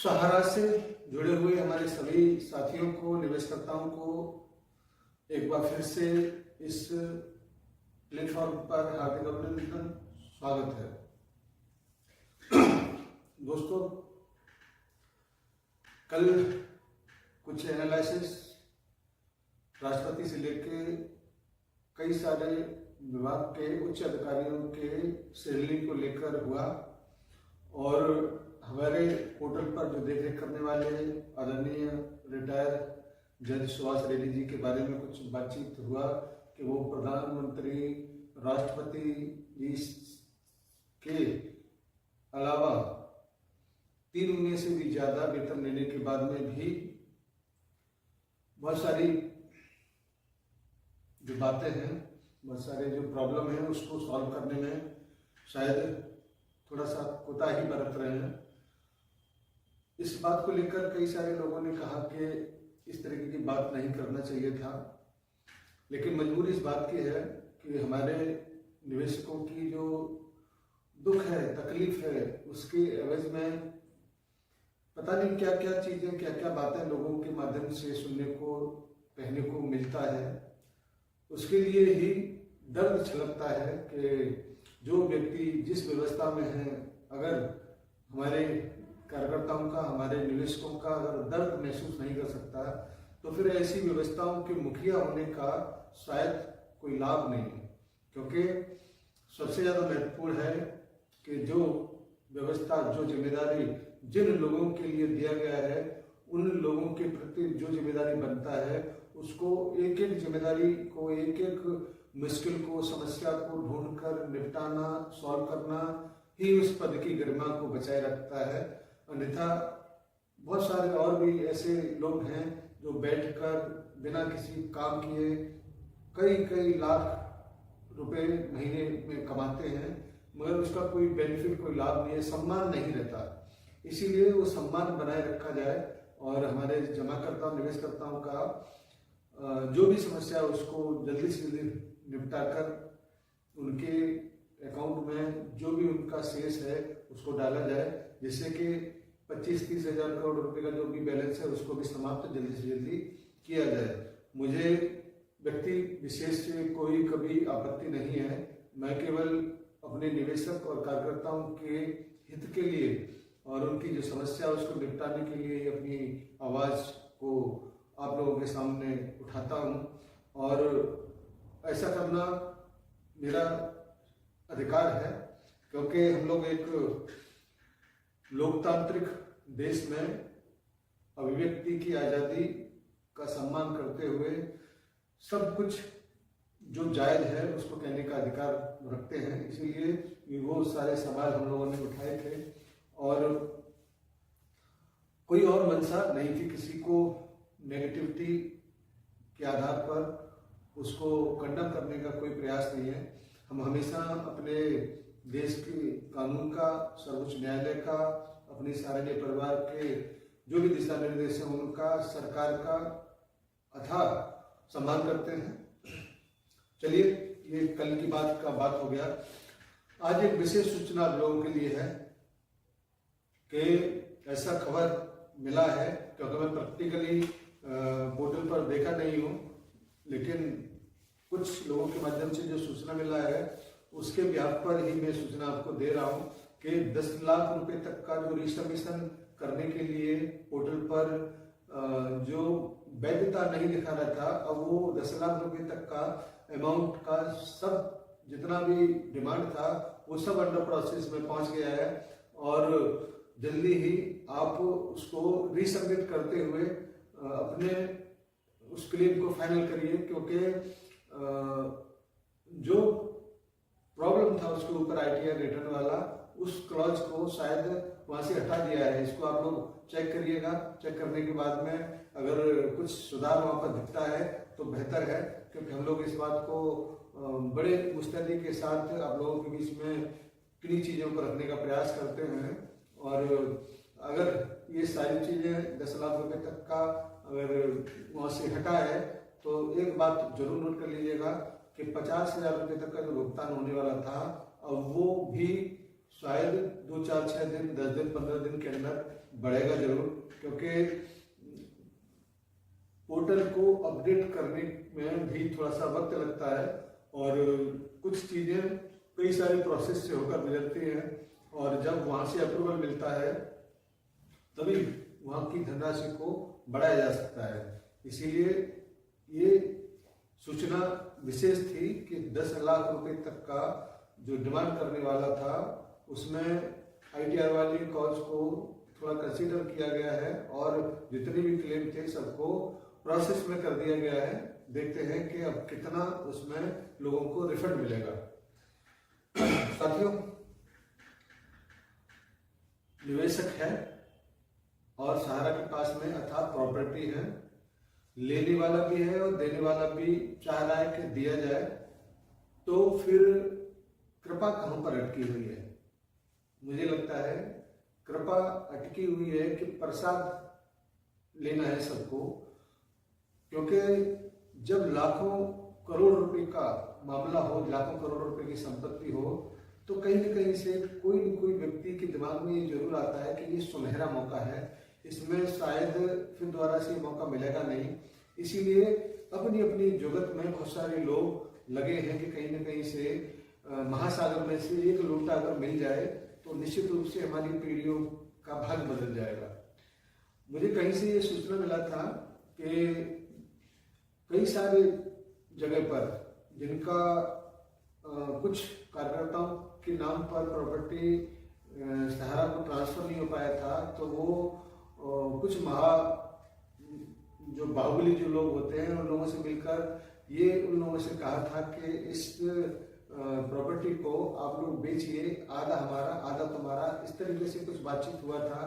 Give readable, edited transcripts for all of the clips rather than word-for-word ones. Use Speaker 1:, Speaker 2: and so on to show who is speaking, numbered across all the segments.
Speaker 1: सहारा से जुड़े हुए हमारे सभी साथियों को, निवेशकर्ताओं को एक बार फिर से इस प्लेटफॉर्म पर हार्दिक अभिनंदन, स्वागत है। दोस्तों, कल कुछ एनालिसिस राष्ट्रपति से लेके कई सारे विभाग के उच्च अधिकारियों के शेड्यूलिंग को लेकर हुआ और हमारे पोर्टल पर जो देखरेख करने वाले आदरणीय रिटायर जज सुभाष रेड्डी जी के बारे में कुछ बातचीत हुआ कि वो प्रधानमंत्री, राष्ट्रपति जी के अलावा 3 महीने से भी ज़्यादा वेतन लेने के बाद में भी बहुत सारी जो बातें हैं, बहुत सारे जो प्रॉब्लम है उसको सॉल्व करने में शायद थोड़ा सा कोताही बरत रहे हैं। इस बात को लेकर कई सारे लोगों ने कहा कि इस तरीके की बात नहीं करना चाहिए था, लेकिन मजबूरी इस बात की है कि हमारे निवेशकों की जो दुख है, तकलीफ है, उसके एवज में पता नहीं क्या क्या चीज़ें, क्या क्या बातें लोगों के माध्यम से सुनने को, कहने को मिलता है। उसके लिए ही दर्द छलकता है कि जो व्यक्ति जिस व्यवस्था में है, अगर हमारे कार्यकर्ताओं का, हमारे निवेशकों का अगर दर्द महसूस नहीं कर सकता, तो फिर ऐसी व्यवस्थाओं के मुखिया होने का शायद कोई लाभ नहीं है। क्योंकि सबसे ज़्यादा महत्वपूर्ण है कि जो व्यवस्था, जो जिम्मेदारी जिन लोगों के लिए दिया गया है, उन लोगों के प्रति जो जिम्मेदारी बनता है, उसको एक एक जिम्मेदारी को, एक एक मुश्किल को, समस्या को ढूंढकर निपटाना, सॉल्व करना ही उस पद की गरिमा को बचाए रखता है। अन्यथा बहुत सारे और भी ऐसे लोग हैं जो बैठकर बिना किसी काम किए कई लाख रुपए महीने में कमाते हैं, मगर उसका कोई बेनिफिट, कोई लाभ नहीं है, सम्मान नहीं रहता। इसीलिए वो सम्मान बनाए रखा जाए और हमारे जमाकर्ताओं, निवेशकर्ताओं का जो भी समस्या है उसको जल्दी से जल्दी निपटाकर उनके अकाउंट में जो भी उनका शेष है उसको डाला जाए, जिससे कि 25-30 हज़ार करोड़ रुपए का जो भी बैलेंस है उसको भी समाप्त जल्दी से जल्दी किया जाए। मुझे व्यक्ति विशेष से कोई कभी आपत्ति नहीं है। मैं केवल अपने निवेशक और कार्यकर्ताओं के हित के लिए और उनकी जो समस्या है उसको निपटाने के लिए अपनी आवाज़ को आप लोगों के सामने उठाता हूँ और ऐसा करना मेरा अधिकार है, क्योंकि हम लोग एक लोकतांत्रिक देश में अभिव्यक्ति की आज़ादी का सम्मान करते हुए सब कुछ जो जायज़ है उसको कहने का अधिकार रखते हैं। इसीलिए वो सारे सवाल हम लोगों ने उठाए थे और कोई और मंशा नहीं थी किसी को नेगेटिविटी के आधार पर उसको कंडम करने का कोई प्रयास नहीं है। हम हमेशा अपने देश के कानून का, सर्वोच्च न्यायालय का, अपने सारे परिवार के जो भी दिशा निर्देश हैं उनका, सरकार का अथाह सम्मान करते हैं। चलिए, ये कल की बात का बात हो गया। आज एक विशेष सूचना आप लोगों के लिए है कि ऐसा खबर मिला है, क्योंकि मैं प्रैक्टिकली पोर्टल पर देखा नहीं हूँ, लेकिन कुछ लोगों के माध्यम से जो सूचना मिला है उसके ब्याह पर ही मैं सूचना आपको दे रहा हूँ कि 10 लाख रुपए तक का जो रिसबमिशन करने के लिए पोर्टल पर जो वैधता नहीं दिखा रहा था, अब वो 10 लाख रुपए तक का अमाउंट का सब जितना भी डिमांड था वो सब अंडर प्रोसेस में पहुंच गया है और जल्दी ही आप उसको रीसबमिट करते हुए अपने उस क्लेम को फाइनल करिए, क्योंकि जो प्रॉब्लम था उसके ऊपर ITR रिटर्न वाला, उस क्लॉज को शायद वहाँ से हटा दिया है। इसको आप लोग चेक करिएगा। चेक करने के बाद में अगर कुछ सुधार वहाँ पर दिखता है तो बेहतर है, क्योंकि हम लोग इस बात को बड़े मुस्तैदी के साथ आप लोगों के बीच में किन्हीं चीज़ों को रखने का प्रयास करते हैं। और अगर ये सारी चीज़ें 10 लाख रुपए तक का अगर वहाँ से हटा है तो एक बात जरूर नोट कर लीजिएगा कि 50,000 रुपये तक का जो भुगतान होने वाला था, अब वो भी शायद 2, 4, 6 दिन, 10 दिन, 15 दिन के अंदर बढ़ेगा जरूर, क्योंकि पोर्टल को अपडेट करने में भी थोड़ा सा वक्त लगता है और कुछ चीज़ें कई सारे प्रोसेस से होकर गुजरती हैं, और जब वहाँ से अप्रूवल मिलता है तभी वहाँ की धनराशि को बढ़ाया जा सकता है। इसीलिए ये सूचना विशेष थी कि 10 लाख रुपए तक का जो डिमांड करने वाला था उसमें ITR वाली कॉज को थोड़ा कंसीडर किया गया है और जितने भी क्लेम थे सबको प्रोसेस में कर दिया गया है। देखते हैं कि अब कितना उसमें लोगों को रिफंड मिलेगा। साथियों, निवेशक है और सहारा के पास में अथाह प्रॉपर्टी है, लेने वाला भी है और देने वाला भी चाह रहा है कि दिया जाए, तो फिर कृपा कहां पर अटकी हुई है? मुझे लगता है कृपा अटकी हुई है कि प्रसाद लेना है सबको, क्योंकि जब लाखों करोड़ रुपए का मामला हो, लाखों करोड़ रुपए की संपत्ति हो, तो कहीं न कहीं से कोई न कोई व्यक्ति के दिमाग में ये जरूर आता है कि ये सुनहरा मौका है, इसमें शायद फिर दोबारा से मौका मिलेगा नहीं। इसीलिए अपनी अपनी जुगत में बहुत सारे लोग लगे हैं कि कहीं न कहीं से महासागर में से एक लोटा अगर मिल जाए तो निश्चित रूप से हमारी पीढ़ियों का भाग बदल जाएगा। मुझे कहीं से ये सूचना मिला था कि कई सारे जगह पर जिनका कुछ कार्यकर्ताओं के नाम पर प्रॉपर्टी सहारा को ट्रांसफर नहीं हो पाया था, तो वो कुछ जो बाहुबली जो लोग होते हैं उन लोगों से मिलकर ये उन लोगों से कहा था कि इस प्रॉपर्टी को आप लोग बेचिए, आधा हमारा आधा तुम्हारा, इस तरीके से कुछ बातचीत हुआ था।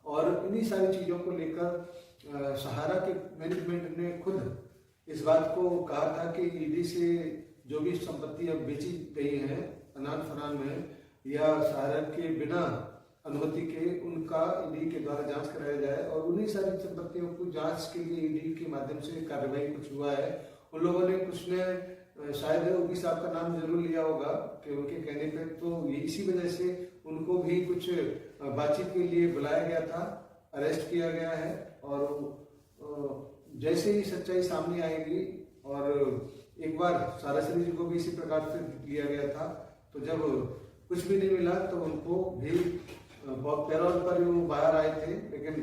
Speaker 1: और इन्हीं सारी चीज़ों को लेकर सहारा के मैनेजमेंट ने खुद इस बात को कहा था कि ईडी से जो भी संपत्ति अब बेची गई है अनान फनान में या सहारा के बिना अनुमति के, उनका ईडी के द्वारा जांच कराया जाए और उन्हीं सारी संपत्तियों को जांच के लिए ईडी के माध्यम से कार्रवाई कुछ हुआ है। उन लोगों ने कुछ ने शायद उगी साहब का नाम जरूर लिया होगा कि उनके कहने पे, तो इसी वजह से उनको भी कुछ बातचीत के लिए बुलाया गया था, अरेस्ट किया गया है। और जैसे ही सच्चाई सामने आएगी, और एक बार साराश्री जी को भी इसी प्रकार से लिया गया था, तो जब कुछ भी नहीं मिला तो उनको भी पैरोल पर वो बाहर आए थे, लेकिन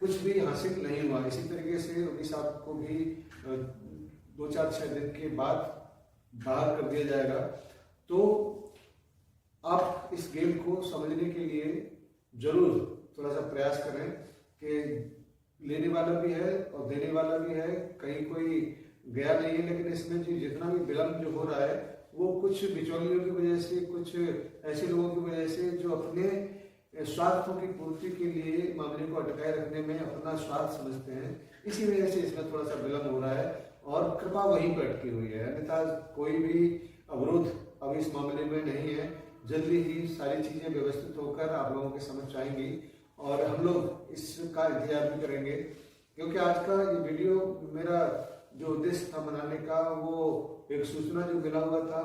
Speaker 1: कुछ भी हासिल नहीं हुआ। इसी तरीके से योगी साहब को भी 2, 4, 6 दिन के बाद बाहर कर दिया जाएगा। तो आप इस गेम को समझने के लिए जरूर थोड़ा सा प्रयास करें कि लेने वाला भी है और देने वाला भी है, कहीं कोई गया नहीं है, लेकिन इसमें जो जितना भी विलम्ब जो हो रहा है वो कुछ बिचौलियों की वजह से, कुछ ऐसे लोगों की वजह से जो अपने स्वार्थों की पूर्ति के लिए मामले को अटकाए रखने में अपना स्वार्थ समझते हैं, इसी वजह से इसमें थोड़ा सा विलम्ब हो रहा है और कृपा वहीं पर अटकी हुई है। अन्यथा कोई भी अवरोध अब इस मामले में नहीं है। जल्दी ही सारी चीजें व्यवस्थित होकर आप लोगों के समझ आएंगी और हम लोग इसका इंतजार भी करेंगे, क्योंकि आज का ये वीडियो मेरा जो उद्देश्य था बनाने का, वो एक सूचना जो मिला हुआ था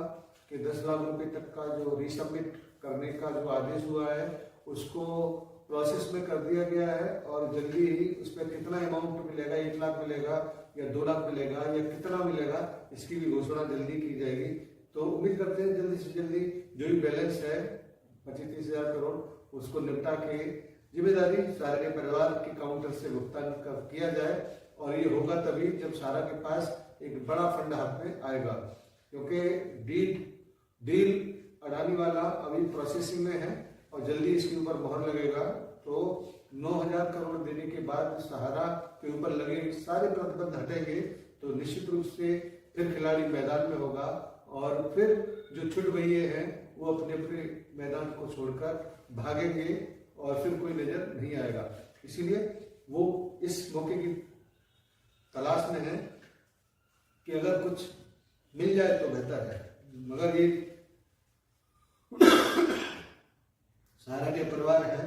Speaker 1: कि 10 लाख रुपए तक का जो रीसबमिट करने का जो आदेश हुआ है उसको प्रोसेस में कर दिया गया है और जल्दी ही उस पर कितना अमाउंट मिलेगा, 1 लाख मिलेगा या 2 लाख मिलेगा या कितना मिलेगा, इसकी भी घोषणा जल्दी की जाएगी। तो उम्मीद करते हैं जल्दी से जल्दी जो भी बैलेंस है 25-30 हजार करोड़ उसको निपटा के जिम्मेदारी सारे परिवार के काउंटर से भुगतान किया जाए। और ये होगा तभी जब सारा के पास एक बड़ा फंड हाथ में आएगा, क्योंकि डील अडानी वाला अभी प्रोसेसिंग में है और जल्दी इसके ऊपर मोहर लगेगा। तो 9,000 करोड़ देने के बाद सहारा के ऊपर लगे सारे प्रतिबंध हटेंगे तो निश्चित रूप से फिर खिलाड़ी मैदान में होगा और फिर जो छुट भइये हैं वो अपने अपने मैदान को छोड़कर भागेंगे और फिर कोई नजर नहीं आएगा। इसीलिए वो इस मौके की तलाश में है कि अगर कुछ मिल जाए तो बेहतर है, मगर ये सहारा के परिवार है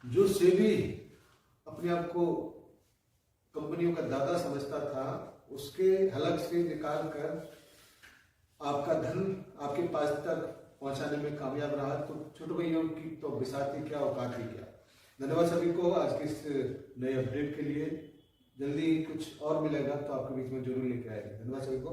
Speaker 1: जो सेबी अपने आप को कंपनियों का दादा समझता था, उसके हलक से निकाल कर आपका धन आपके पास तक पहुंचाने में कामयाब रहा। तो छोटे भैया की तो बिसात ही क्या, औकात ही क्या। धन्यवाद सभी को आज के इस नए अपडेट के लिए। जल्दी कुछ और मिलेगा तो आपके बीच में जरूर लेके आएंगे। धन्यवाद सभी को।